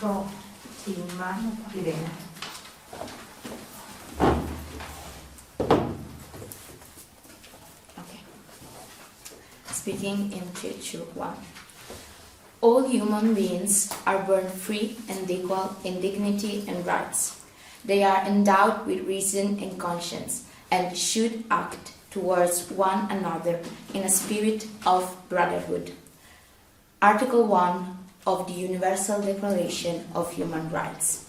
nostro team Irene. Okay. Speaking in 3, 2, 1. All human beings are born free and equal in dignity and rights. They are endowed with reason and conscience and should act towards one another in a spirit of brotherhood. Article 1 of the Universal Declaration of Human Rights.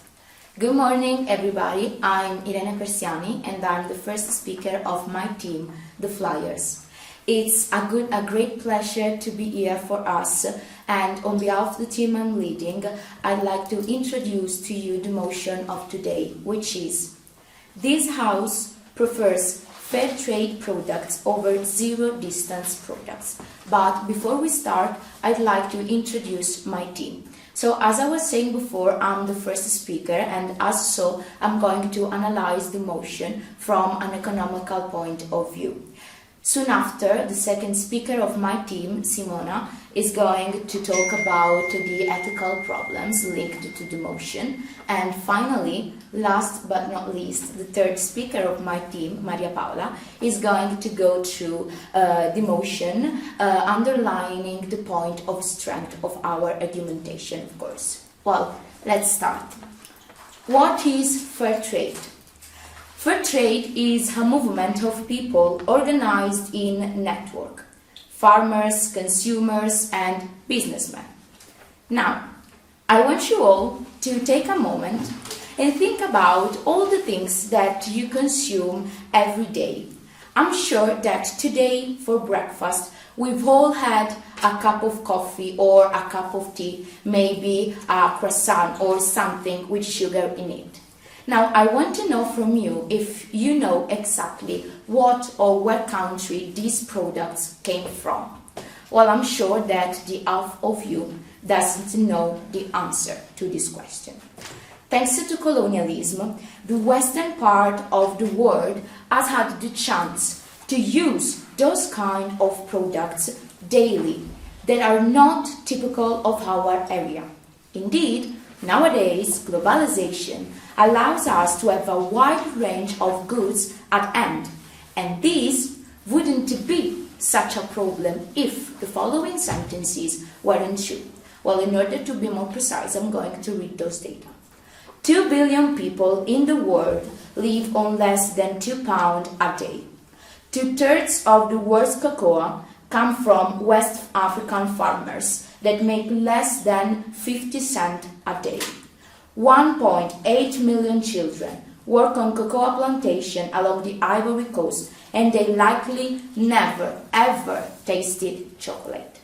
Good morning, everybody. I'm Irene Persiani and I'm the first speaker of my team, the Flyers. It's a great pleasure to be here for us, and on behalf of the team I'm leading, I'd like to introduce to you the motion of today, which is: this House prefers fair trade products over zero-distance products. But before we start, I'd like to introduce my team. So as I was saying before, I'm the first speaker, and as so, I'm going to analyze the motion from an economical point of view. Soon after, the second speaker of my team, Simona, is going to talk about the ethical problems linked to the motion. And finally, last but not least, the third speaker of my team, Maria Paola, is going to go through the motion, underlining the point of strength of our argumentation, of course. Well, let's start. What is fair trade? Fair trade is a movement of people organized in network: farmers, consumers, and businessmen. Now, I want you all to take a moment and think about all the things that you consume every day. I'm sure that today for breakfast we've all had a cup of coffee or a cup of tea, maybe a croissant or something with sugar in it. Now, I want to know from you if you know exactly what or where country these products came from. Well, I'm sure that the half of you doesn't know the answer to this question. Thanks to colonialism, the western part of the world has had the chance to use those kind of products daily that are not typical of our area. Indeed, nowadays, globalization allows us to have a wide range of goods at hand, and this wouldn't be such a problem if the following sentences weren't true. Well, in order to be more precise, I'm going to read those data. 2 billion people in the world live on less than £2 a day. 2/3 of the world's cocoa come from West African farmers that make less than 50 cents a day. 1.8 million children work on cocoa plantation along the Ivory Coast, and they likely never ever tasted chocolate.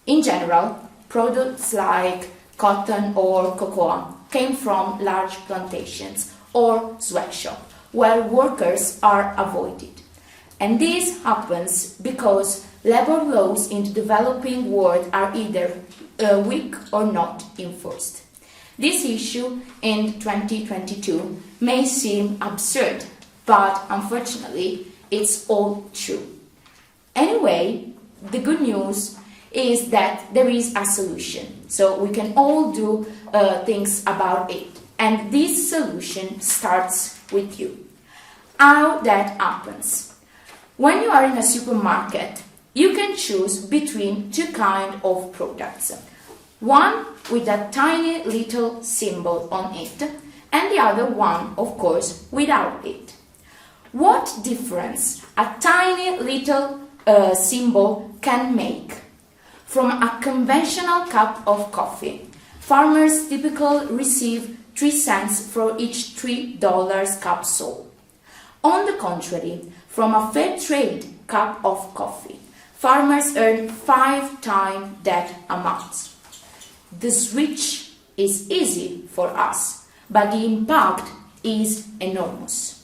In general, products like cotton or cocoa came from large plantations or sweatshops where workers are avoided. And this happens because labor laws in the developing world are either weak or not enforced. This issue in 2022 may seem absurd, but unfortunately, it's all true. Anyway, the good news is that there is a solution, so we can all do things about it. And this solution starts with you. How that happens? When you are in a supermarket, you can choose between two kinds of products. One with a tiny little symbol on it, and the other one, of course, without it. What difference a tiny little symbol can make? From a conventional cup of coffee, farmers typically receive 3 cents for each $3 cup sold. On the contrary, from a fair trade cup of coffee, farmers earn 5 times that amount. The switch is easy for us, but the impact is enormous.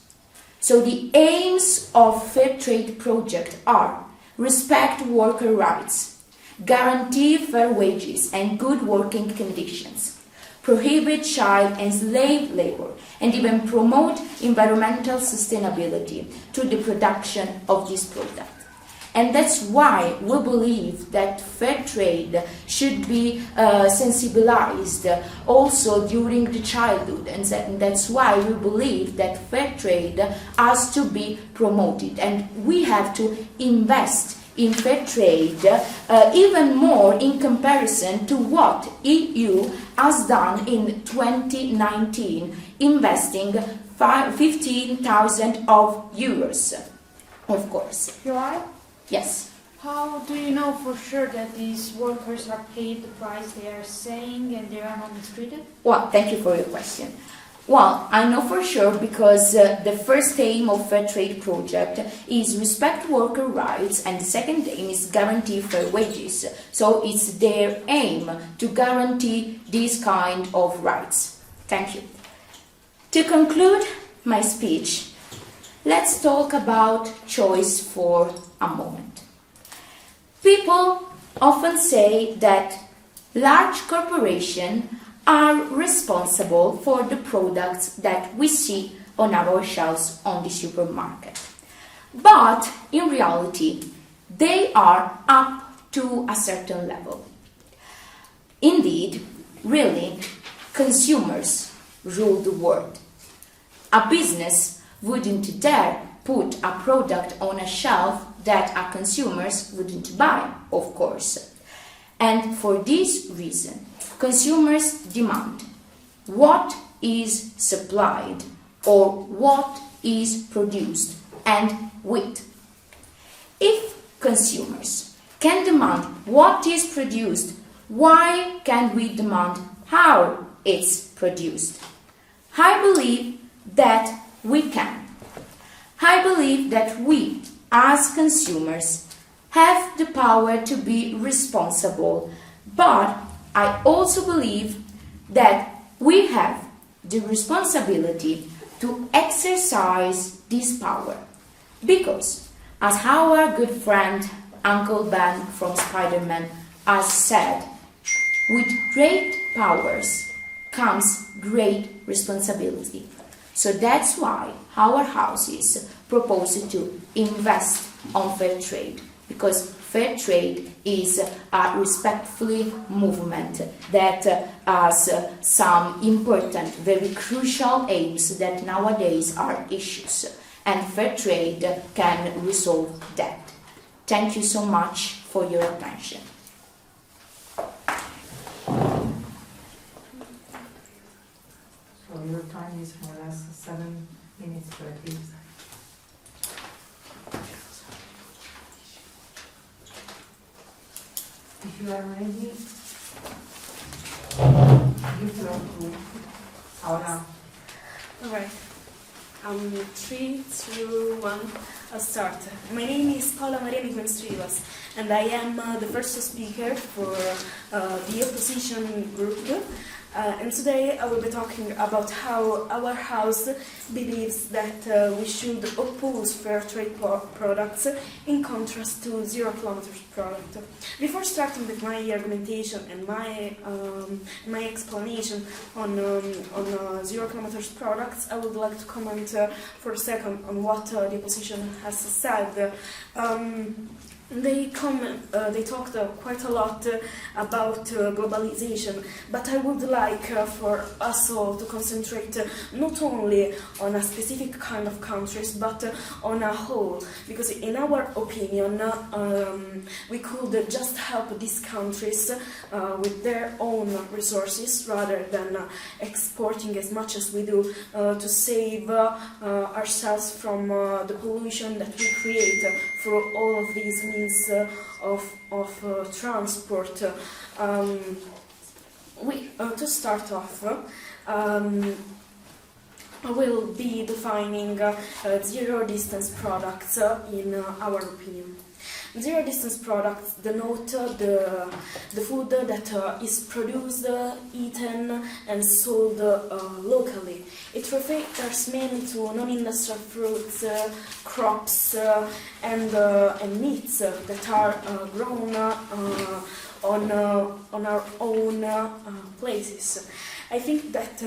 So the aims of fair trade project are: respect worker rights, guarantee fair wages and good working conditions, prohibit child and slave labor, and even promote environmental sustainability through the production of this product. And that's why we believe that fair trade should be sensibilized also during the childhood. And that's why we believe that fair trade has to be promoted. And we have to invest in fair trade even more in comparison to what EU has done in 2019, investing 15,000 euros, of course. You are? Yes. How do you know for sure that these workers are paid the price they are saying and they are not mistreated? Well, thank you for your question. Well, I know for sure because the first aim of Fair Trade Project is respect worker rights, and the second aim is guarantee fair wages. So it's their aim to guarantee these kind of rights. Thank you. To conclude my speech, let's talk about choice for a moment. People often say that large corporations are responsible for the products that we see on our shelves on the supermarket. But in reality, they are up to a certain level. Indeed, really, consumers rule the world. A business wouldn't dare put a product on a shelf that our consumers wouldn't buy, of course. And for this reason, consumers demand what is supplied or what is produced and with. If consumers can demand what is produced, why can't we demand how it's produced? I believe that we can. I believe that we, as consumers, have the power to be responsible, but I also believe that we have the responsibility to exercise this power. Because, as our good friend Uncle Ben from Spider-Man has said, with great powers comes great responsibility. So that's why our houses propose to invest on fair trade, because fair trade is a respectful movement that has some important, very crucial aims that nowadays are issues, and fair trade can resolve that. Thank you so much for your attention. So your time is more or less 7 minutes per piece. If you are ready, give floor to Paola. Alright. 3, 2, 1, I'll start. My name is Paola Maria Nicolas, and I am the first speaker for the opposition group. And today I will be talking about how our house believes that we should oppose fair trade products in contrast to zero kilometers product. Before starting with my argumentation and my explanation on zero kilometers products, I would like to comment for a second on what the opposition has said. They talked quite a lot about globalization, but I would like for us all to concentrate not only on a specific kind of countries, but on a whole, because in our opinion, we could just help these countries with their own resources rather than exporting as much as we do to save ourselves from the pollution that we create through all of these means of transport. To start off, I will be defining zero-distance products in our opinion. Zero-distance products denote the food that is produced, eaten and sold locally. It refers mainly to non-industrial fruits, crops and meats that are grown on our own places. I think that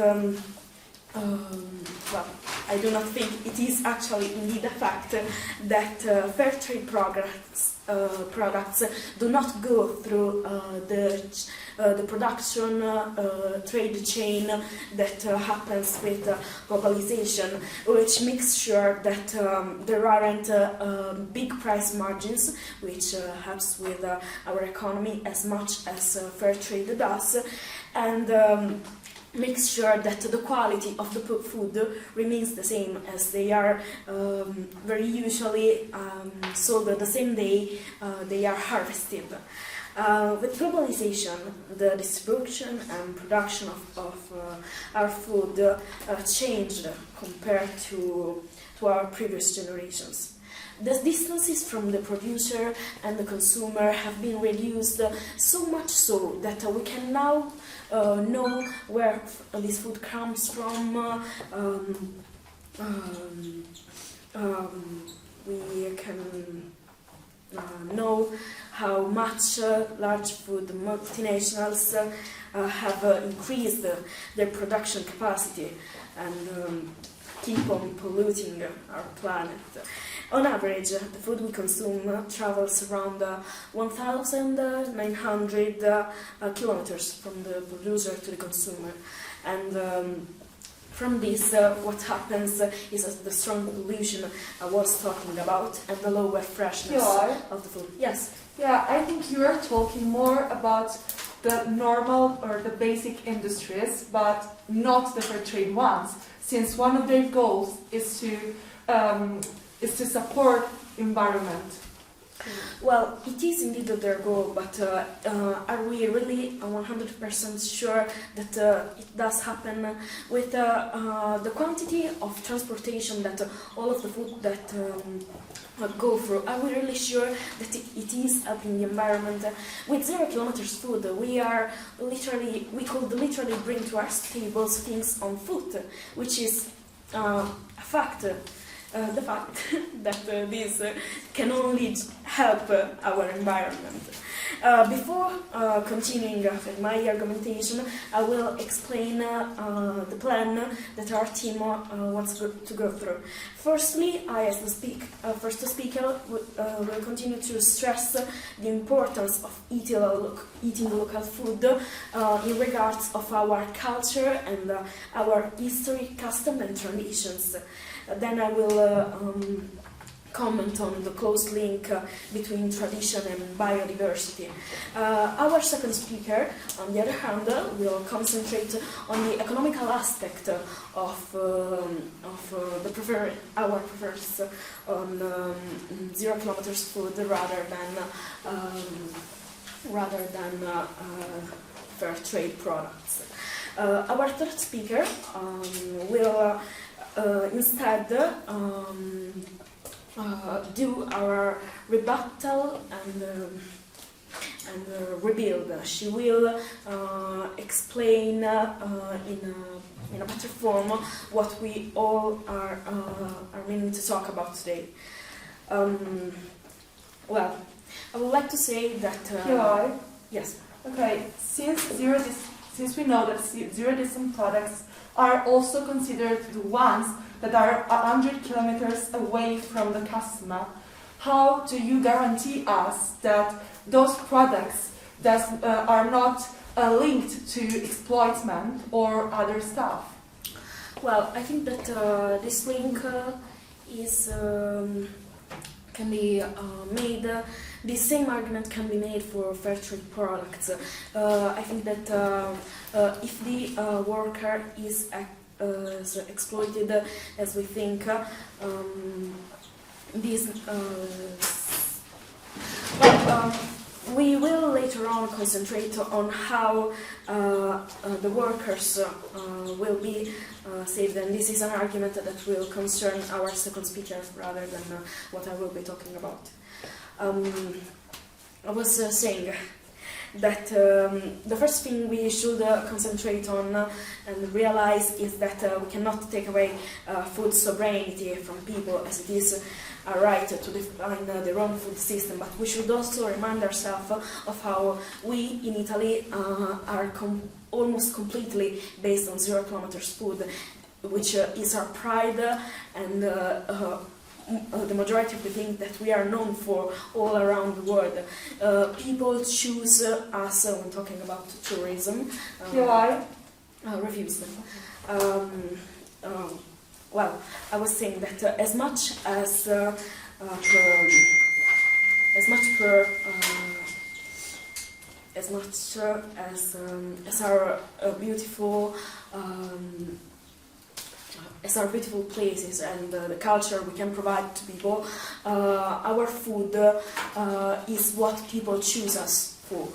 well, I do not think it is actually indeed a fact that fair trade products do not go through the production trade chain that happens with globalization, which makes sure that there aren't big price margins, which helps with our economy as much as fair trade does, and makes sure that the quality of the food remains the same, as they are very usually sold the same day they are harvested. With globalization, the distribution and production of our food changed compared to our previous generations. The distances from the producer and the consumer have been reduced so much so that we can now know where this food comes from. We can know how much large food multinationals have increased their production capacity and keep on polluting our planet. On average, the food we consume travels around 1,900 kilometers from the producer to the consumer. And from this, what happens is the strong pollution I was talking about and the lower freshness of the food. Yes? Yeah, I think you are talking more about the normal or the basic industries, but not the fair trade ones, since one of their goals is to support environment. Well, it is indeed their goal, but are we really 100% sure that it does happen with the quantity of transportation that all of the food that go through? Are we really sure that it is helping the environment? With 0 kilometers food, we could literally bring to our tables things on foot, which is a fact. The fact that this can only help our environment. Before continuing with my argumentation, I will explain the plan that our team wants to go through. Firstly, I, as the first speaker, will continue to stress the importance of eating local food in regards of our culture and our history, custom and traditions. Then I will comment on the close link between tradition and biodiversity. Our second speaker, on the other hand, will concentrate on the economical aspect of our preference on 0 kilometers food rather than fair trade products. Our third speaker will instead do our rebuttal and rebuild. She will explain in a better form what we all are meaning to talk about today. Well, I would like to say that yes. Okay, since we know that zero-distance products are also considered the ones that are 100 kilometers away from the customer, how do you guarantee us that those products that are not linked to exploitment or other stuff? Well, I think that this link is can be made. The same argument can be made for fair trade products. I think that if the worker is exploited as we think, we will later on concentrate on how the workers will be saved, and this is an argument that will concern our second speaker rather than what I will be talking about. I was saying that the first thing we should concentrate on and realize is that we cannot take away food sovereignty from people, as it is a right to define their own food system, but we should also remind ourselves of how we in Italy are almost completely based on 0 kilometers food, which is our pride and the majority of the things that we are known for all around the world. People choose us when talking about tourism. Why? Reviews them. Well, I was saying that as much as our beautiful as our beautiful places and the culture we can provide to people, our food is what people choose us for.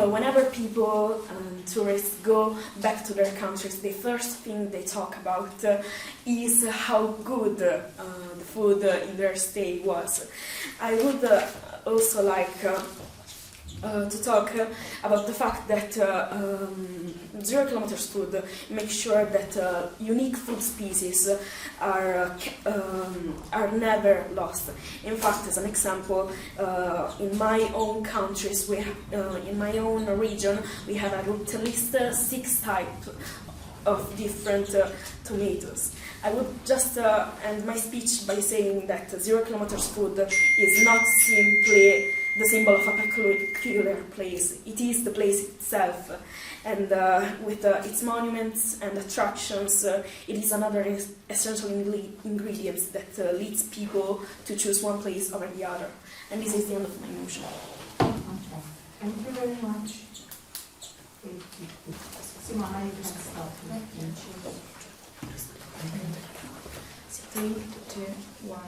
Whenever people and tourists go back to their countries, the first thing they talk about is how good the food in their stay was. I would also like to talk about the fact that 0 kilometers food makes sure that unique food species are never lost. In fact, as an example, in my own countries, in my own region, we have at least 6 types of different tomatoes. I would just end my speech by saying that 0 kilometers food is not simply the symbol of a peculiar place. It is the place itself, and with its monuments and attractions, it is another essential ingredient that leads people to choose one place over the other. And this is the end of my motion. Okay. Thank you very much. Simona, you can start. 3, 2, 1.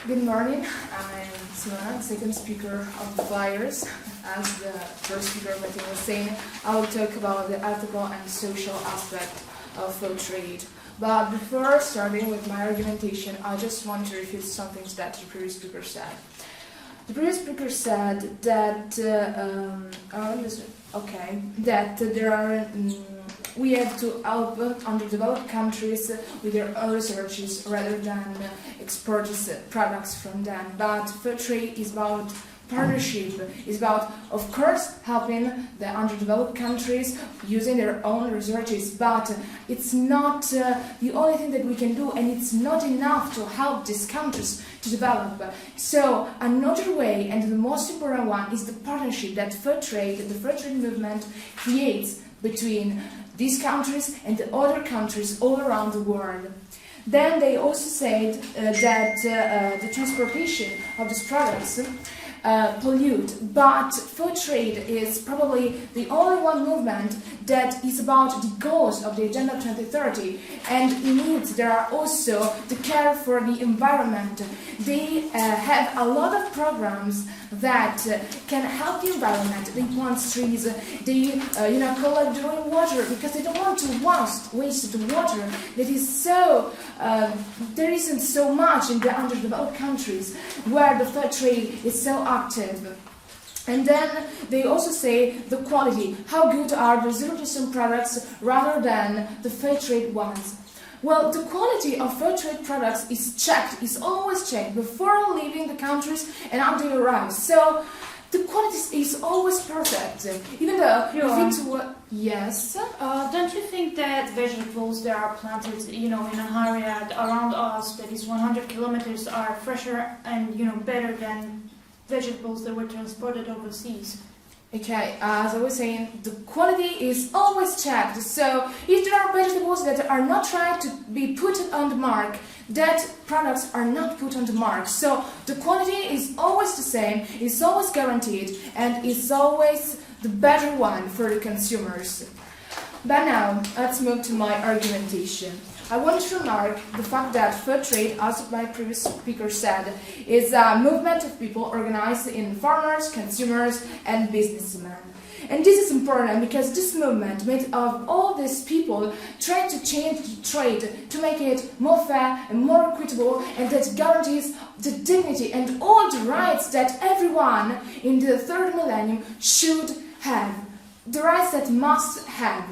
Good morning, I'm Simona, second speaker of the Flyers. As the first speaker Martin was saying, I will talk about the ethical and social aspect of food trade. But before starting with my argumentation, I just want to refute some things that the previous speaker said. The previous speaker said that there are we have to help underdeveloped countries with their own researches rather than export products from them. But fair trade is about partnership, is about, of course, helping the underdeveloped countries using their own researches, but it's not the only thing that we can do, and it's not enough to help these countries to develop. So another way, and the most important one, is the partnership that the fair trade movement creates between these countries and the other countries all around the world. Then they also said that the transportation of these products pollute, but food trade is probably the only one movement that is about the goals of the Agenda 2030, and in it there are also the care for the environment. They have a lot of programs that can help the environment. They plant trees, they collect the rainwater because they don't want to waste the water that is so there isn't so much in the underdeveloped countries where the fair trade is so active. And then they also say the quality, how good are the zero-emission products rather than the fair trade ones. Well, the quality of fair trade products is always checked before leaving the countries and after they arrive. So the quality is always perfect, even though yes. Don't you think that vegetables that are planted, in an area around us that is 100 kilometers are fresher and better than vegetables that were transported overseas? Okay, as I was saying, the quality is always checked. So if there are vegetables that are not trying to be put on the mark, that products are not put on the mark. So the quality is always the same, it's always guaranteed, and it's always the better one for the consumers. But now, let's move to my argumentation. I want to remark the fact that fair trade, as my previous speaker said, is a movement of people organized in farmers, consumers, and businessmen. And this is important because this movement, made of all these people, try to change the trade to make it more fair and more equitable, and that guarantees the dignity and all the rights that everyone in the third millennium should have, the rights that must have.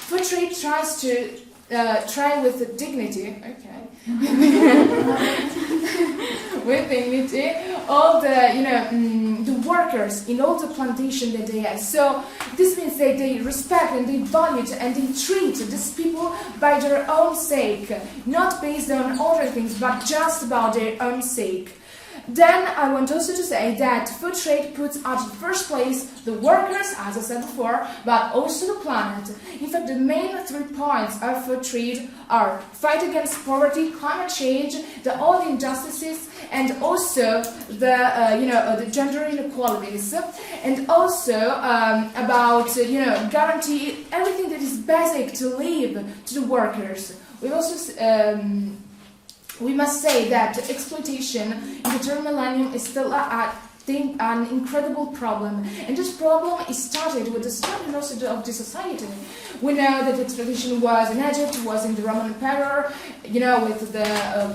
Fair trade tries to try with dignity, okay, with dignity, all the, the workers in all the plantation that they have. So this means that they respect and they value and they treat these people by their own sake, not based on other things, but just about their own sake. Then I want also to say that food trade puts at the first place the workers, as I said before, but also the planet. In fact, the main 3 points of food trade are fight against poverty, climate change, all the injustices, and also the gender inequalities, and also about guarantee everything that is basic to live to the workers. We also. We must say that exploitation in the third millennium is still an incredible problem, and this problem is started with the start also of the society. We know that the tradition was in Egypt, was in the Roman Empire, with the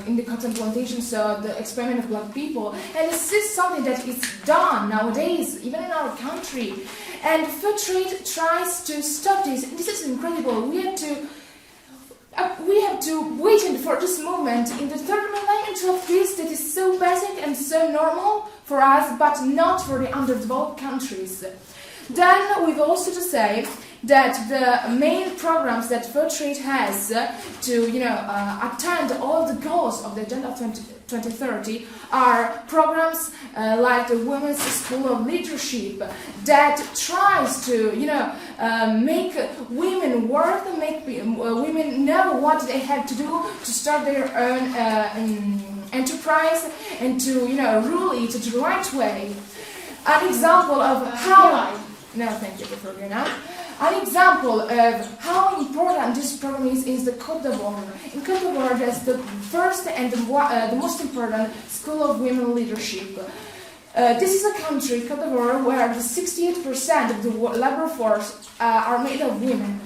in the cotton plantation, so the experiment of black people, and this is something that is done nowadays, even in our country. And food trade tries to stop this. This is incredible. We have to wait for this moment in the third millennium to have this that is so basic and so normal for us, but not for the underdeveloped countries. Then we've also to say that the main programs that food trade has to attend all the goals of the Agenda 2030 are programs like the Women's School of Leadership that tries to make women work and make women know what they have to do to start their own enterprise and to rule it the right way. An example of how thank you for your now. An example of how important this program is the Côte d'Ivoire. In Côte d'Ivoire, that's the first and the most important school of women leadership. This is a country, Côte d'Ivoire, where the 68% of the labor force are made of women.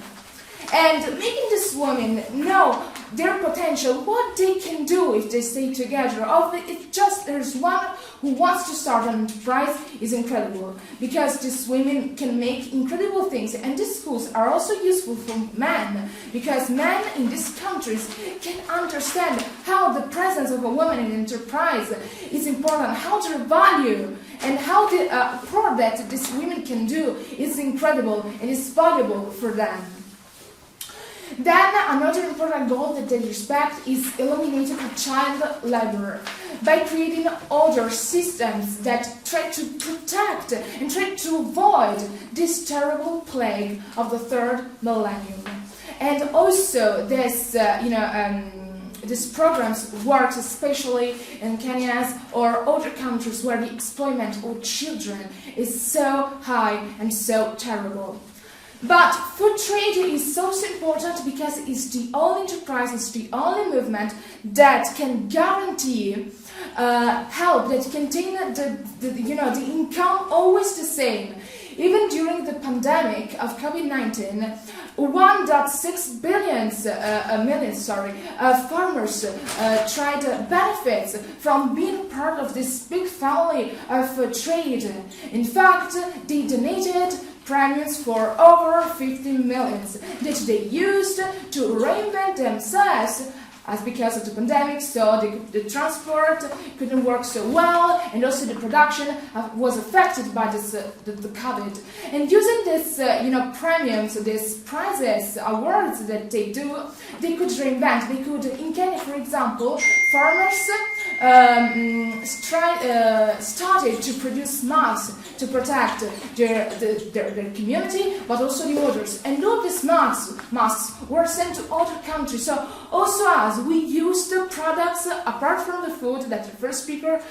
And making these women know their potential, what they can do if they stay together, or if just there's one who wants to start an enterprise, is incredible. Because these women can make incredible things, and these schools are also useful for men, because men in these countries can understand how the presence of a woman in enterprise is important, how their value and how the part that these women can do is incredible and is valuable for them. Then another important goal that they respect is eliminating child labor by creating other systems that try to protect and try to avoid this terrible plague of the third millennium. And also this, these programs work especially in Kenya or other countries where the employment of children is so high and so terrible. But food trade is so important because it's the only enterprise, it's the only movement that can guarantee help, that contain the income always the same. Even during the pandemic of COVID-19, 1.6 million farmers tried benefits from being part of this big family of trade. In fact, they donated premiums for over 50 million that they used to reinvent themselves as because of the pandemic, so the transport couldn't work so well, and also the production was affected by this, the COVID. And using this, premiums, these prizes, awards that they do, they could reinvent. They could, in Kenya, for example, farmers started to produce masks to protect their community, but also the others. And all these masks were sent to other countries. So also us, we use the products, apart from the food that the first speaker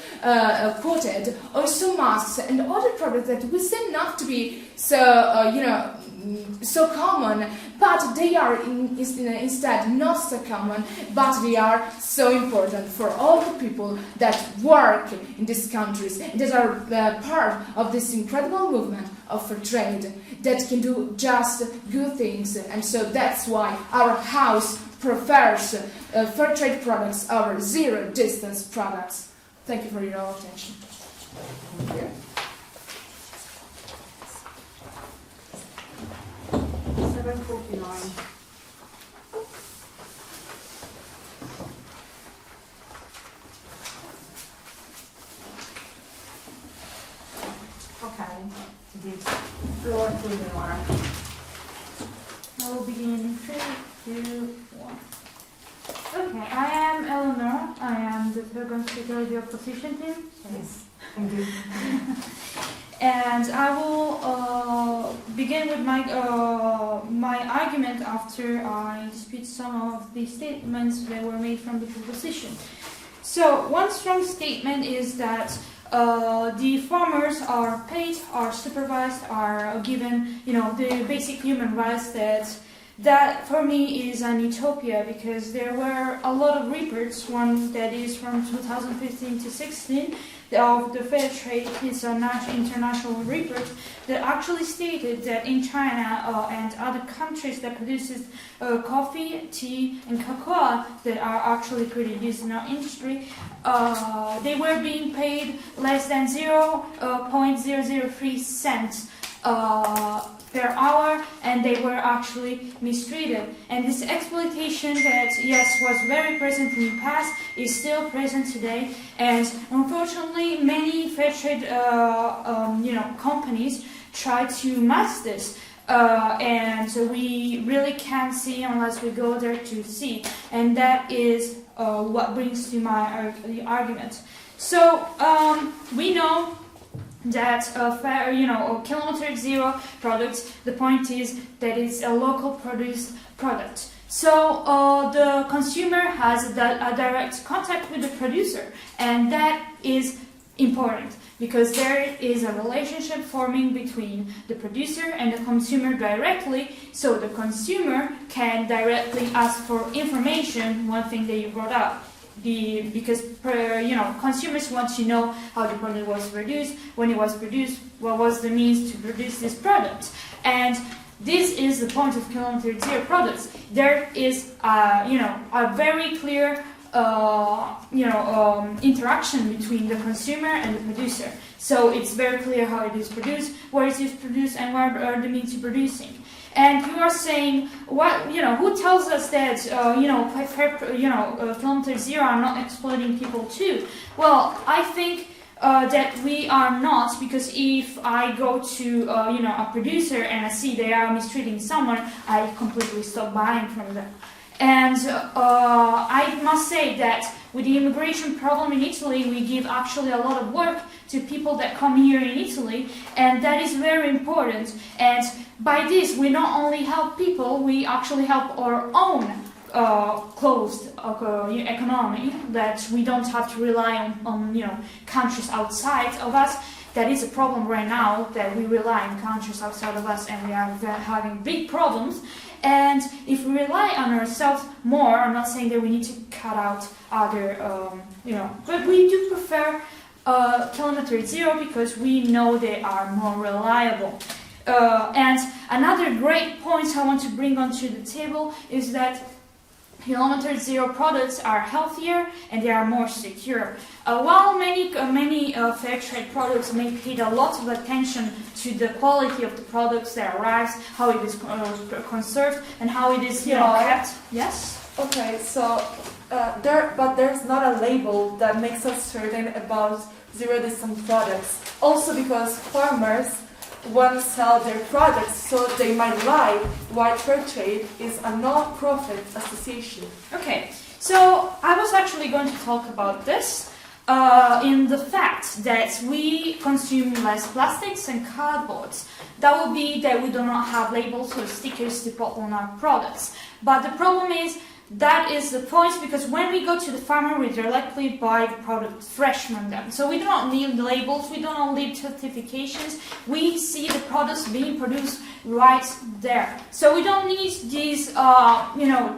quoted, also masks and other products that we seem not to be so, so common, but they are instead not so common, but they are so important for all the people that work in these countries, that are part of this incredible movement of fair trade that can do just good things. And so that's why our house prefers fair trade products over zero distance products. Thank you for your attention. Thank you. 7:49. food and water. I will begin in 3, 2, 1. Okay, I am Eleanor. I am the second speaker of the opposition team. Yes, thank you. And I will begin with my argument after I dispute some of the statements that were made from the opposition. So one strong statement is that the farmers are paid, are supervised, are given, the basic human rights that for me is an utopia, because there were a lot of reports, one that is from 2015 to 16 of the Fair Trade, it's an international report that actually stated that in China and other countries that produces coffee, tea and cocoa that are actually produced in our industry, they were being paid less than 0.003 cents per hour, and they were actually mistreated. And this exploitation that, yes, was very present in the past is still present today. And unfortunately, many fair trade, companies try to mask this. And we really can't see unless we go there to see. And that is what brings to my the argument. So we know that kilometer zero products, the point is that it's a local produced product. So the consumer has a direct contact with the producer, and that is important because there is a relationship forming between the producer and the consumer directly, so the consumer can directly ask for information, one thing that you brought up. Because consumers want to know how the product was produced, when it was produced, what was the means to produce this product, and this is the point of kilometer zero products. There is a very clear interaction between the consumer and the producer. So it's very clear how it is produced, where it is produced, and what are the means of producing. And you are saying, who tells us that, kilometer zero are not exploiting people too? Well, I think that we are not, because if I go to, a producer and I see they are mistreating someone, I completely stop buying from them. And I must say that with the immigration problem in Italy, we give actually a lot of work to people that come here in Italy, and that is very important. And by this, we not only help people, we actually help our own closed economy, that we don't have to rely on countries outside of us. That is a problem right now, that we rely on countries outside of us, and we are having big problems. And if we rely on ourselves more, I'm not saying that we need to cut out other, but we do prefer kilometer zero because we know they are more reliable. And another great point I want to bring onto the table is that kilometer zero products are healthier and they are more secure. While many fair trade products may pay a lot of attention to the quality of the products that arrives, how it is conserved, and how it is kept. Yes. Okay, so there's not a label that makes us certain about zero-distance products. Also, because farmers want to sell their products, so they might lie, while fair trade is a non-profit association. Okay, so I was actually going to talk about this in the fact that we consume less plastics and cardboards. That would be that we do not have labels or stickers to put on our products. But the problem is, that is the point, because when we go to the farmer, we directly buy the product fresh from them. So we do not need labels, we don't need certifications, we see the products being produced right there. So we don't need these,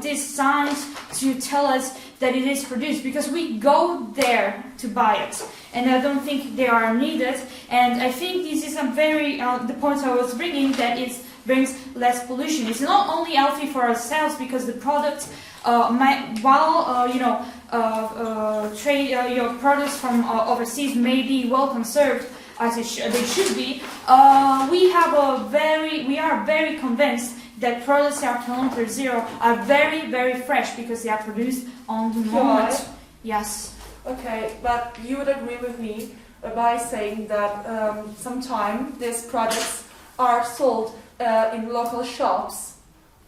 these signs to tell us that it is produced, because we go there to buy it. And I don't think they are needed. And I think this is a very, the point I was bringing, that it brings less pollution. It's not only healthy for ourselves, because the product, your products from overseas may be well conserved as they should be. We are very convinced that products that are kilometer zero are very, very fresh because they are produced on the moment. Right. Yes. Okay, but you would agree with me by saying that sometimes these products are sold in local shops,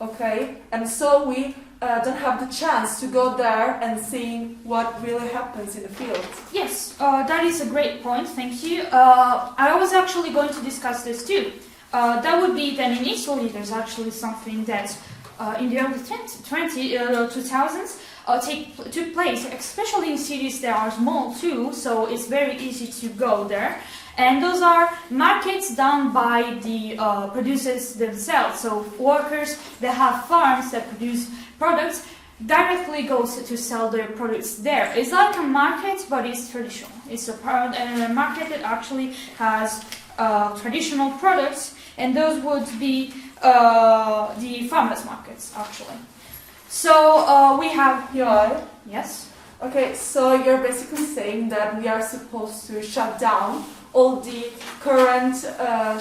okay? And so we don't have the chance to go there and see what really happens in the field. Yes, that is a great point, thank you. I was actually going to discuss this too. That would be that in Italy there's actually something that in the early 2000s took place, especially in cities that are small too, so it's very easy to go there. And those are markets done by the producers themselves, so workers that have farms that produce products directly goes to sell their products there. It's like a market, but it's traditional. It's a market that actually has traditional products, and those would be the farmers' markets, actually. So we have... Yeah. Yes? Okay, so you're basically saying that we are supposed to shut down all the current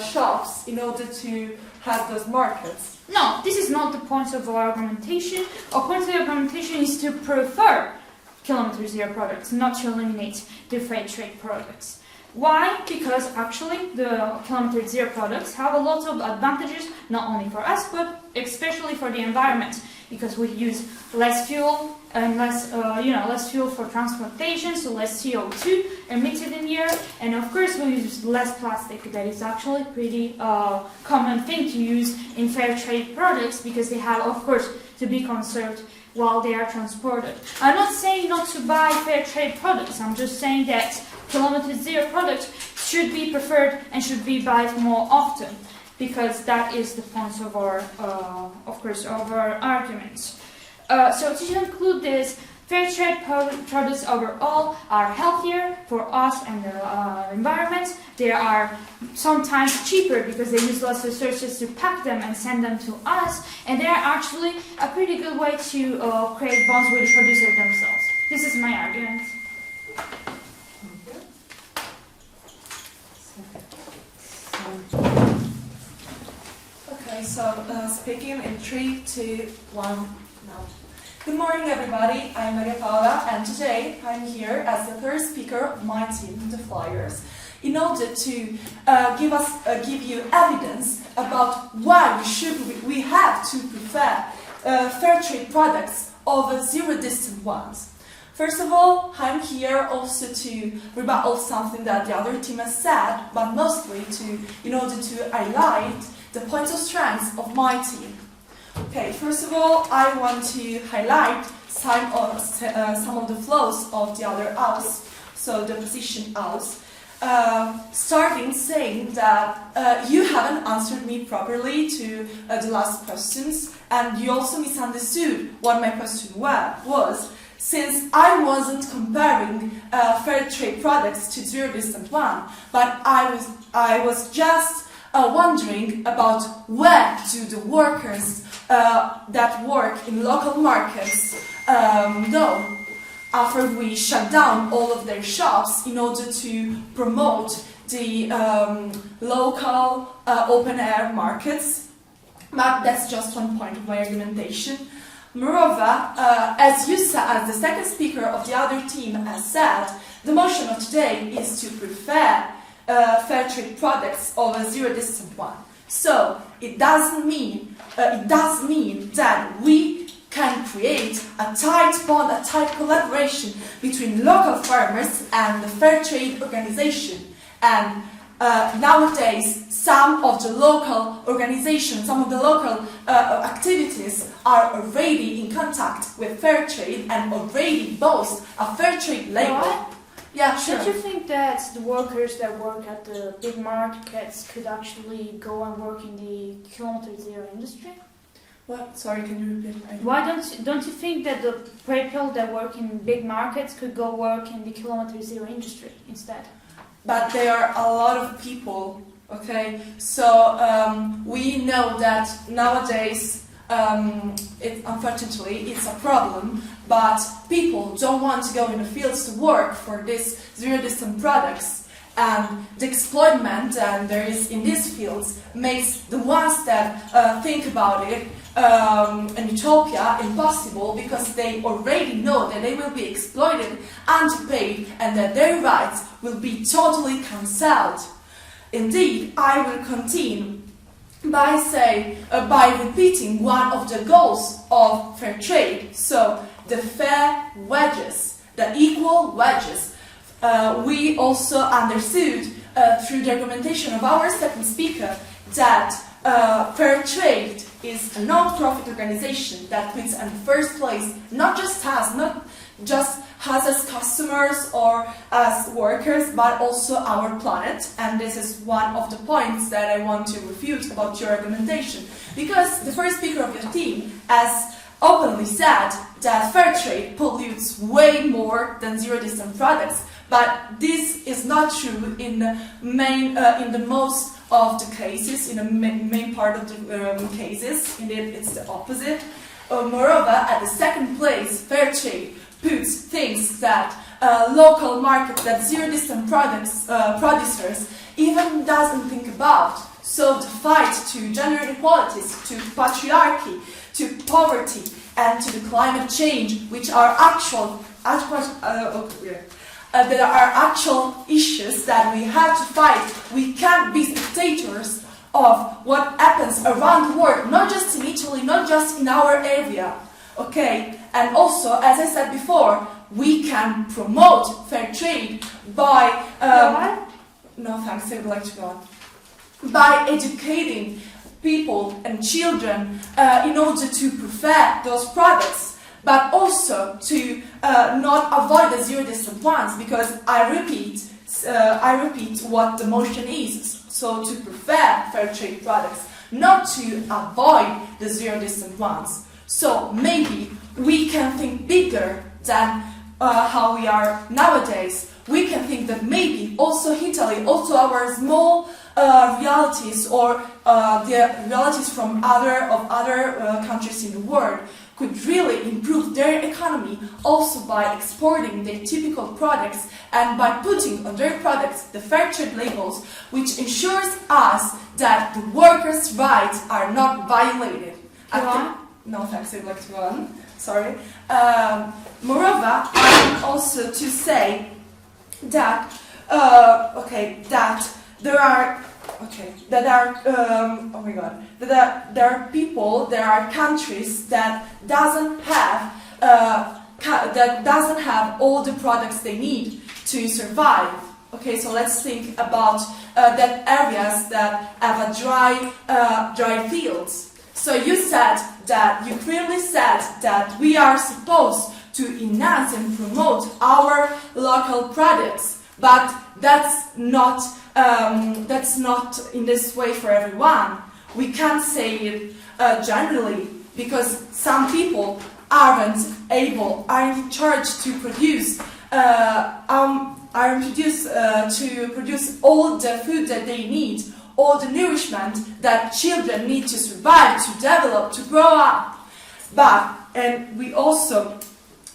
shops in order to have those markets. No, this is not the point of our argumentation. Our point of the argumentation is to prefer kilometer zero products, not to eliminate the fair trade products. Why? Because actually the kilometer zero products have a lot of advantages, not only for us, but especially for the environment, because we use less fuel and less fuel for transportation, so less CO2 emitted in the air, and of course we use less plastic. That is actually a pretty common thing to use in fair trade products, because they have, of course, to be conserved while they are transported. I'm not saying not to buy fair trade products. I'm just saying that kilometer zero products should be preferred and should be bought more often, because that is the point of our, arguments. So to conclude this, fair trade products overall are healthier for us and the environment. They are sometimes cheaper because they use less resources to pack them and send them to us, and they are actually a pretty good way to create bonds with the producer themselves. This is my argument. Okay, so speaking in 3, 2, 1, now. Good morning, everybody. I'm Maria Paola, and today I'm here as the third speaker of my team, the Flyers, in order to give you evidence about why we have to prefer fair trade products over zero-distant ones. First of all, I'm here also to rebuttal something that the other team has said, but mostly in order to highlight the points of strength of my team. Okay, first of all, I want to highlight some of the flaws of the other house, so the opposition house, starting saying that you haven't answered me properly to the last questions, and you also misunderstood what my question was, since I wasn't comparing fair trade products to zero-distant one, but I was just wondering about where do the workers that work in local markets go after we shut down all of their shops in order to promote the local open-air markets. But that's just one point of my argumentation. Moreover, as you said, as the second speaker of the other team has said, the motion of today is to prefer fair trade products over zero-distant one. So it does mean that we can create a tight bond, a tight collaboration between local farmers and the fair trade organization. And nowadays, some of the local organizations, some of the local activities are already in contact with fair trade and already boast a fair trade label. What? Yeah, sure. Don't you think that the workers that work at the big markets could actually go and work in the kilometer zero industry? What? Sorry, can you repeat? Why don't you think that the people that work in big markets could go work in the kilometer zero industry instead? But there are a lot of people, okay? So we know that nowadays, unfortunately, it's a problem, but people don't want to go in the fields to work for these zero-distant products, and the exploitment that there is in these fields makes the ones that think about it an utopia impossible, because they already know that they will be exploited, underpaid, and that their rights will be totally cancelled. Indeed, I will continue by repeating one of the goals of fair trade, so the fair wages, the equal wages. We also understood through the argumentation of our second speaker that fair trade is a non-profit organization that puts in the first place not just us as customers or as workers, but also our planet. And this is one of the points that I want to refute about your argumentation. Because the first speaker of your team has openly said that fair trade pollutes way more than zero-distance products. But this is not true in the most of the cases, in the main part of the cases. Indeed, it's the opposite. Moreover, at the second place, fair trade puts things that local market, that zero-distance producers even doesn't think about. So the fight to gender inequalities, to patriarchy, to poverty, and to the climate change, which are actual issues that we have to fight. We can't be spectators of what happens around the world, not just in Italy, not just in our area. Okay, and also, as I said before, we can promote fair trade by no thanks, I would like to go on. By educating people and children in order to prefer those products, but also to not avoid the zero-distance ones, because I repeat what the motion is. So to prefer fair trade products, not to avoid the zero-distance ones. So maybe we can think bigger than how we are nowadays. We can think that maybe also Italy, also our small realities or the realities from other countries in the world could really improve their economy also by exporting their typical products and by putting on their products the fair trade labels, which ensures us that the workers' rights are not violated. No thanks, I'd like to go on. Sorry. Moreover, I want also to say that there are people, there are countries that doesn't have all the products they need to survive. Okay, so let's think about that areas that have a dry fields. So you clearly said that we are supposed to enhance and promote our local products, but that's not in this way for everyone. We can't say it generally, because some people aren't in charge to produce all the food that they need, all the nourishment that children need to survive, to develop, to grow up. And we also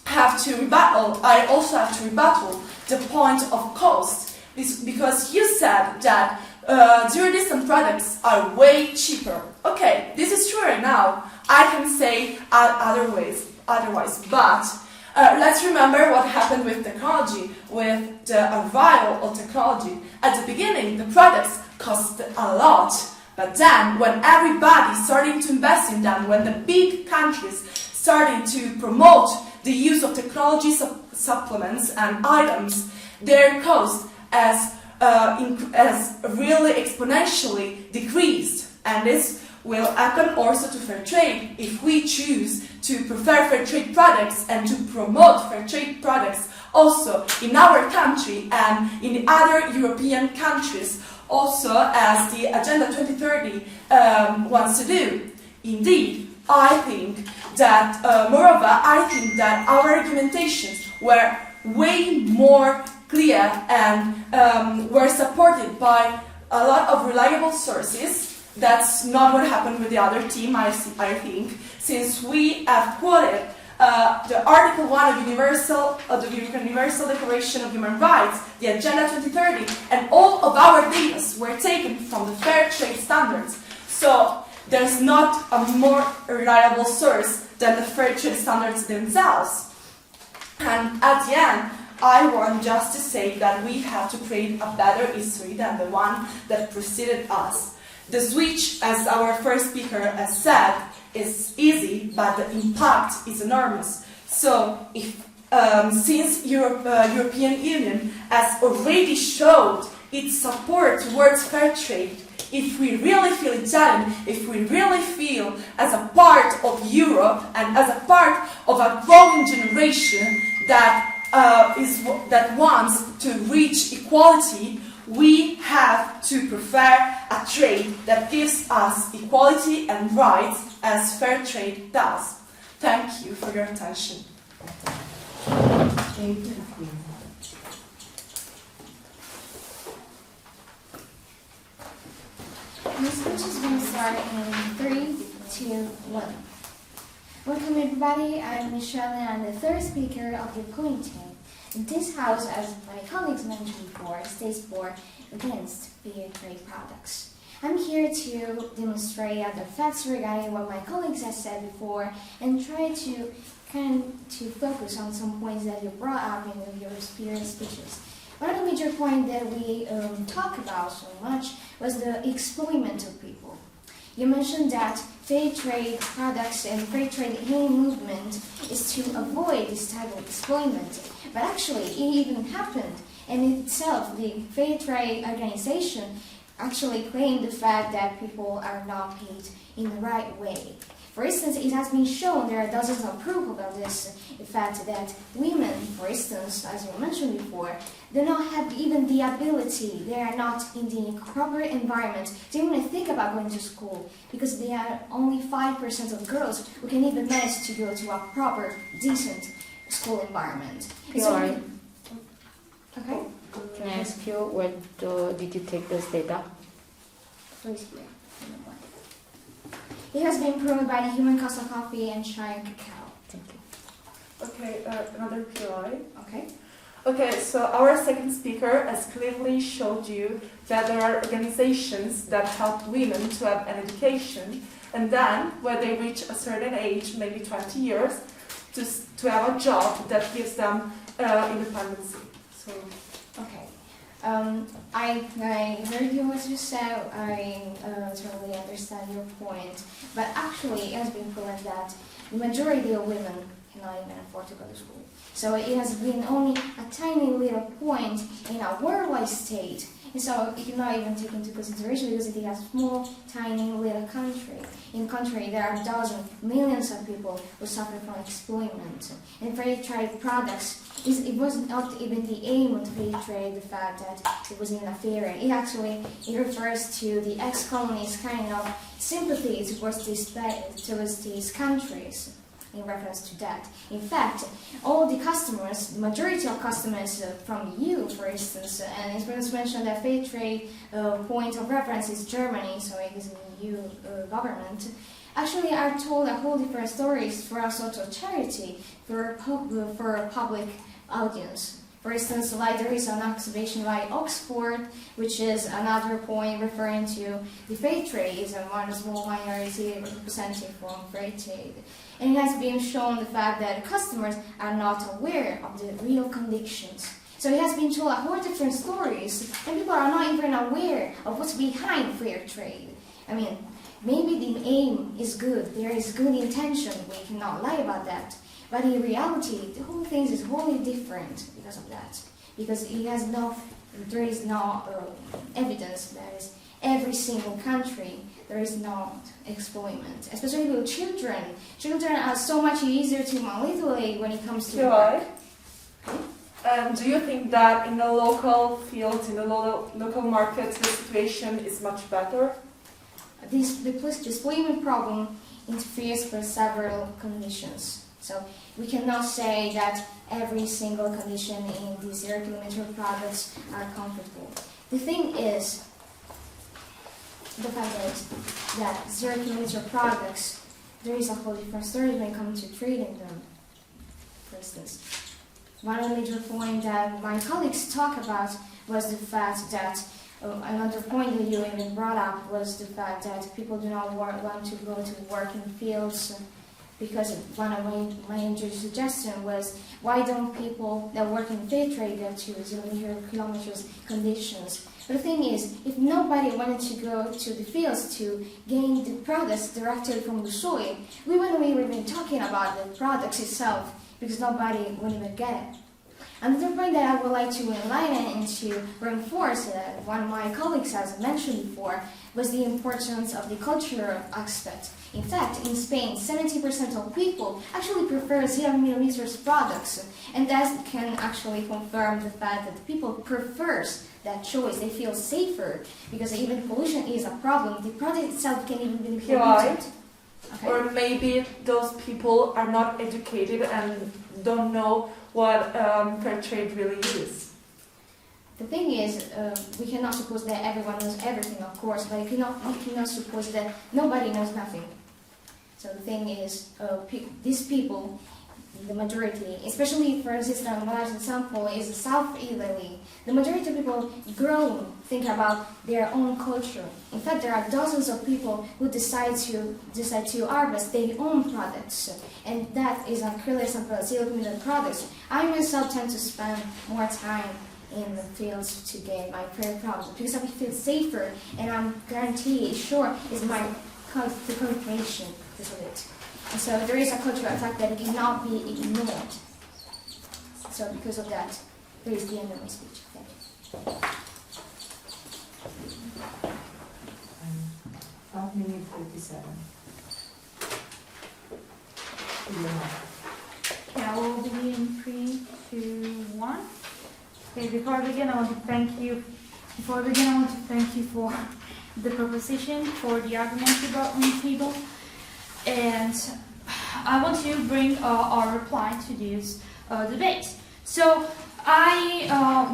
have to rebuttal. I also have to rebuttal the point of cost, because you said that zero-distance products are way cheaper. Okay, this is true right now. I can say otherwise, but let's remember what happened with technology, with the arrival of technology. At the beginning, the products cost a lot, but then when everybody started to invest in them, when the big countries started to promote the use of technology supplements and items, their cost has really exponentially decreased. And this will happen also to fair trade if we choose to prefer fair trade products and to promote fair trade products also in our country and in the other European countries, also as the Agenda 2030 wants to do. Indeed, I think that, moreover, our argumentations were way more clear and were supported by a lot of reliable sources. That's not what happened with the other team, I think, since we have quoted the Article 1 of the Universal Declaration of Human Rights, the Agenda 2030, and all of our data were taken from the fair trade standards. So there's not a more reliable source than the fair trade standards themselves. And at the end, I want just to say that we have to create a better history than the one that preceded us. The switch, as our first speaker has said, is easy, but the impact is enormous. So, since European Union has already showed its support towards fair trade, if we really feel Italian, if we really feel as a part of Europe and as a part of a growing generation that wants to reach equality, we have to prefer a trade that gives us equality and rights as fair trade does. Thank you for your attention. My speech is going to start in 3, 2, 1. Welcome everybody, I'm Michelle and I'm the third speaker of the committee. This house, as my colleagues mentioned before, stands for Against Fair Trade Products. I'm here to demonstrate the facts regarding what my colleagues have said before and try to focus on some points that you brought up in your speeches. One of the major points that we talked about so much was the exploitment of people. You mentioned that fair trade products and fair trade movement is to avoid this type of exploitment. But actually, it even happened. And in itself, the fair trade organization actually claimed the fact that people are not paid in the right way. For instance, it has been shown, there are dozens of proof about this, the fact that women, for instance, as you mentioned before, do not have even the ability, they are not in the proper environment to even think about going to school, because there are only 5% of girls who can even manage to go to a proper, decent school environment. Sorry. Okay? Can I ask you where did you take this data? Please, here. It has been proven by the human cost of coffee and China cacao. Thank you. Okay, another PI. Okay? Okay, so our second speaker has clearly showed you that there are organizations that help women to have an education, and then when they reach a certain age, maybe 20 years, to have a job that gives them independence. So, Okay. I heard you what you said. I totally understand your point. But actually, it has been proven that the majority of women cannot even afford to go to school. So it has been only a tiny little point in a worldwide state. And so it cannot even take into consideration because it is a small, tiny little country. In the country, there are dozens, millions of people who suffer from exploitment. And fair trade products, it was not even the aim of fair trade, the fact that it was in a fair. It refers to the ex-colonies' kind of sympathy towards these countries. In reference to that. In fact, all the customers, the majority of customers from EU, for instance, and it's been mentioned that fair trade point of reference is Germany, so it is an EU government, actually are told a whole different stories for a sort of charity, for a public audience. For instance, like there is an exhibition by Oxford, which is another point referring to the fair trade is one small minority representing from fair trade. And it has been shown the fact that customers are not aware of the real conditions. So it has been told a whole different stories, and people are not even aware of what's behind fair trade. I mean, maybe the aim is good, there is good intention, we cannot lie about that. But in reality, the whole thing is wholly different because of that. Because there is no evidence that is every single country there is not exploitment, especially with children. Children are so much easier to manipulate when it comes to work. And do you think that in the local field, in the local market, the situation is much better? The displacement problem interferes with several conditions. So we cannot say that every single condition in these 0 kilometer products are comfortable. The thing is, the fact is that 0 kilometer products, there is a whole different story when it comes to trading them. For instance, one of the major points that my colleagues talk about was the fact that another point that you even brought up was the fact that people do not want to go to work in fields because one of my introduced suggestion was, why don't people that work in fair trade go to 0 kilometers conditions? But the thing is, if nobody wanted to go to the fields to gain the products directly from the soil, we wouldn't even be talking about the products itself, because nobody would even get it. Another point that I would like to enlighten and to reinforce that one of my colleagues has mentioned before was the importance of the cultural aspect. In fact, in Spain, 70% of people actually prefer 0 millimeters products, and that can actually confirm the fact that the people prefers that choice. They feel safer, because even pollution is a problem. The product itself can even be polluted. Okay. Or maybe those people are not educated and don't know what fair trade really is. The thing is, we cannot suppose that everyone knows everything, of course, but we cannot suppose that nobody knows nothing. So the thing is, these people, the majority, especially for instance, the large example is South Italy. The majority of people growing think about their own culture. In fact, there are dozens of people who decide to harvest their own products, and that is a clear example of 0 kilometer products. I myself tend to spend more time in the fields to get my fair products because I feel safer, and I'm guaranteed, sure, is my confirmation is of it. And so there is a cultural attack that cannot be ignored. So because of that, there is the end of my speech. Thank you. 5 minutes 57. Yeah, we'll begin 3, 2, 1. Okay, before I begin, I want to thank you for the proposition, for the arguments you brought on the table, and I want to bring our reply to this debate. So,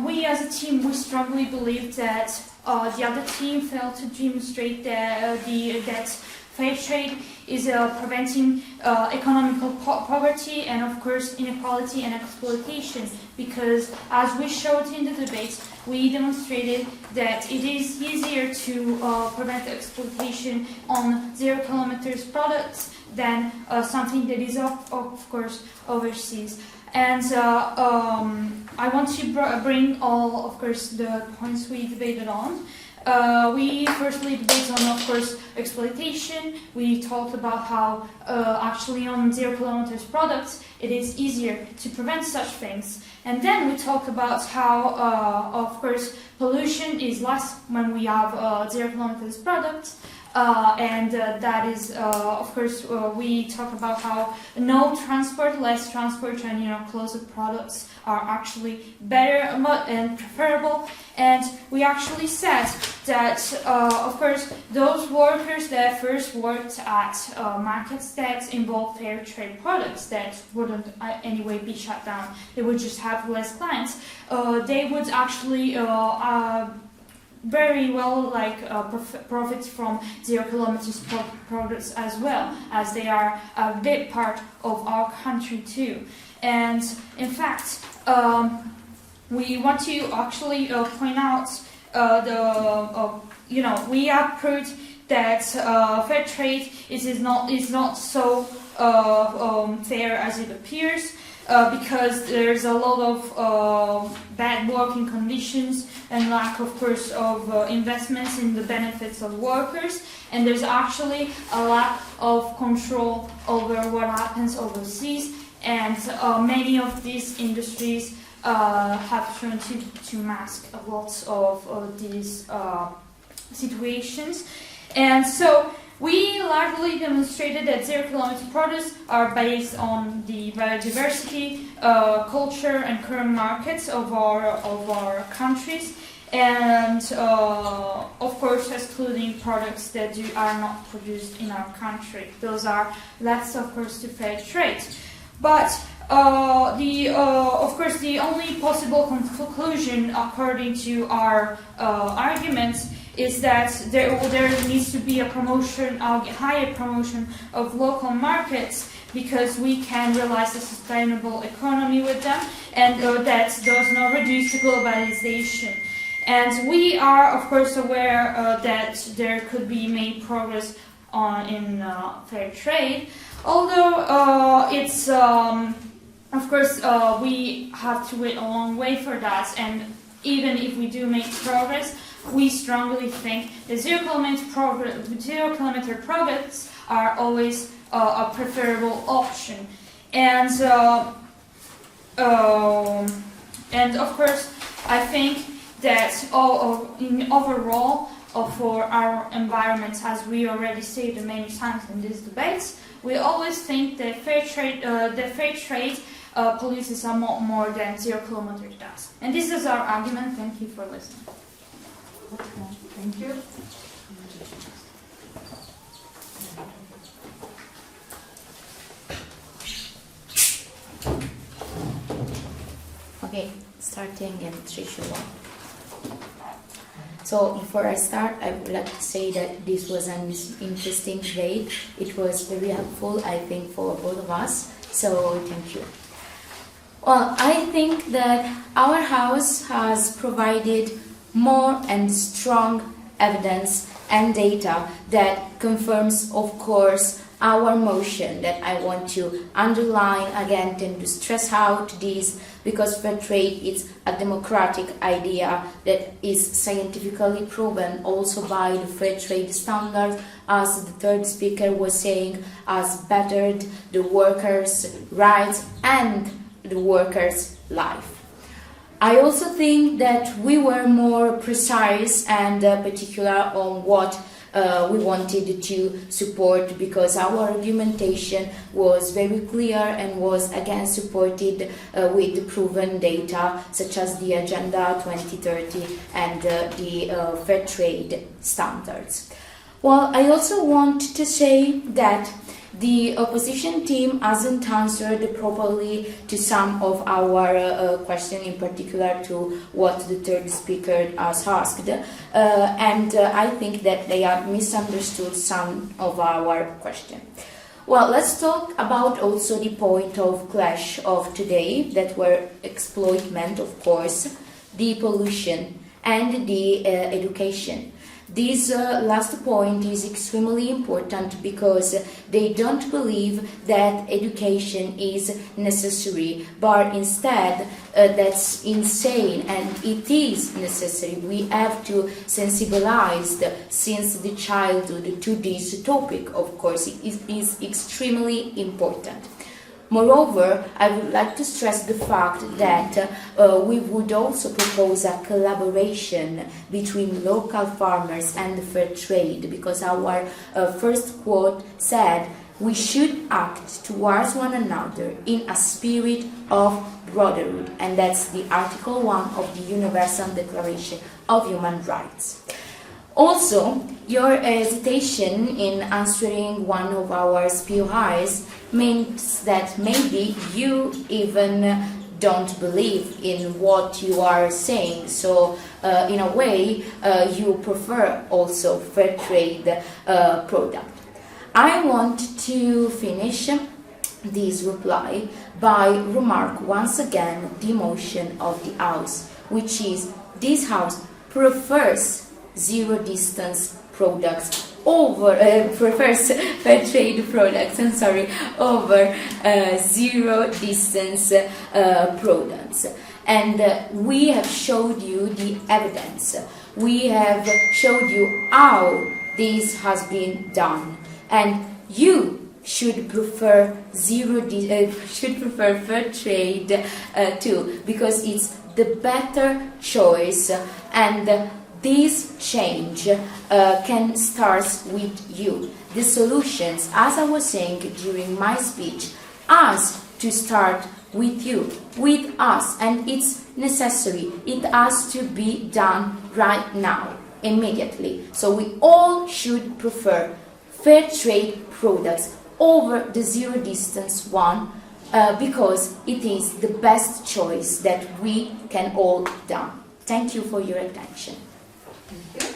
we as a team, we strongly believe that the other team failed to demonstrate that fair trade is preventing economical poverty and, of course, inequality and exploitation, because as we showed in the debate, we demonstrated that it is easier to prevent exploitation on 0 kilometers products than something that is, of course, overseas. And I want to bring all, of course, the points we debated on. We firstly debated on, of course, exploitation. We talked about how actually on 0 kilometers products it is easier to prevent such things. And then we talked about how, of course, pollution is less when we have 0 kilometers products. And that is, of course, we talk about how no transport, less transport, and closer products are actually better and preferable. And we actually said that, of course, those workers that first worked at markets that involve fair trade products that wouldn't anyway be shut down, they would just have less clients. They would actually very well profit from 0 kilometers products as well, as they are a big part of our country too. And in fact, we want to actually point out we have proved that fair trade is not so fair as it appears. Because there's a lot of bad working conditions and lack, of course, of investments in the benefits of workers, and there's actually a lack of control over what happens overseas, and many of these industries have shown to mask a lot of these situations. And so we largely demonstrated that 0 kilometer products are based on the biodiversity, culture, and current markets of our countries, and of course excluding products that are not produced in our country. Those are left, of course, to fair trade. But of course, the only possible conclusion, according to our arguments, is that there needs to be a higher promotion of local markets, because we can realize a sustainable economy with them, and that does not reduce the globalization. And we are, of course, aware that there could be made progress in fair trade. Although it's, of course, we have to wait a long way for that, and even if we do make progress, we strongly think the zero-kilometer products are always a preferable option. And of course, I think that overall, for our environment, as we already stated many times in these debates, we always think that fair trade pollutes a lot more than 0 kilometers does. And this is our argument. Thank you for listening. Okay, thank you. Okay, starting in 3, 2, 1. So before I start, I would like to say that this was an interesting debate. It was very helpful, I think, for both of us. So thank you. Well, I think that our house has provided more and strong evidence and data that confirms, of course, our motion that I want to underline again and to stress out this, because fair trade is a democratic idea that is scientifically proven also by the fair trade standards, as the third speaker was saying, has bettered the workers' rights and the workers' life. I also think that we were more precise and particular on what we wanted to support, because our argumentation was very clear and was again supported with proven data such as the Agenda 2030 and the fair trade standards. Well, I also want to say that the opposition team hasn't answered properly to some of our questions, in particular to what the third speaker has asked, and I think that they have misunderstood some of our questions. Well, let's talk about also the point of clash of today, that were exploitment, of course, the pollution, and the education. This last point is extremely important because they don't believe that education is necessary, but instead that's insane, and it is necessary. We have to sensibilize since the childhood to this topic, of course. It is extremely important. Moreover, I would like to stress the fact that we would also propose a collaboration between local farmers and the fair trade, because our first quote said we should act towards one another in a spirit of brotherhood, and that's the Article 1 of the Universal Declaration of Human Rights. Also, your hesitation in answering one of our POIs means that maybe you even don't believe in what you are saying. So, in a way, you prefer also fair trade product. I want to finish this reply by remark once again the motion of the House, which is this House prefers zero distance products over prefers fair trade products over zero distance products, and we have showed you the evidence. We have showed you how this has been done, and you should prefer fair trade too, because it's the better choice, and this change can start with you. The solutions, as I was saying during my speech, has to start with you, with us, and it's necessary. It has to be done right now, immediately. So we all should prefer fair trade products over the zero distance one, because it is the best choice that we can all do. Thank you for your attention. Thank you.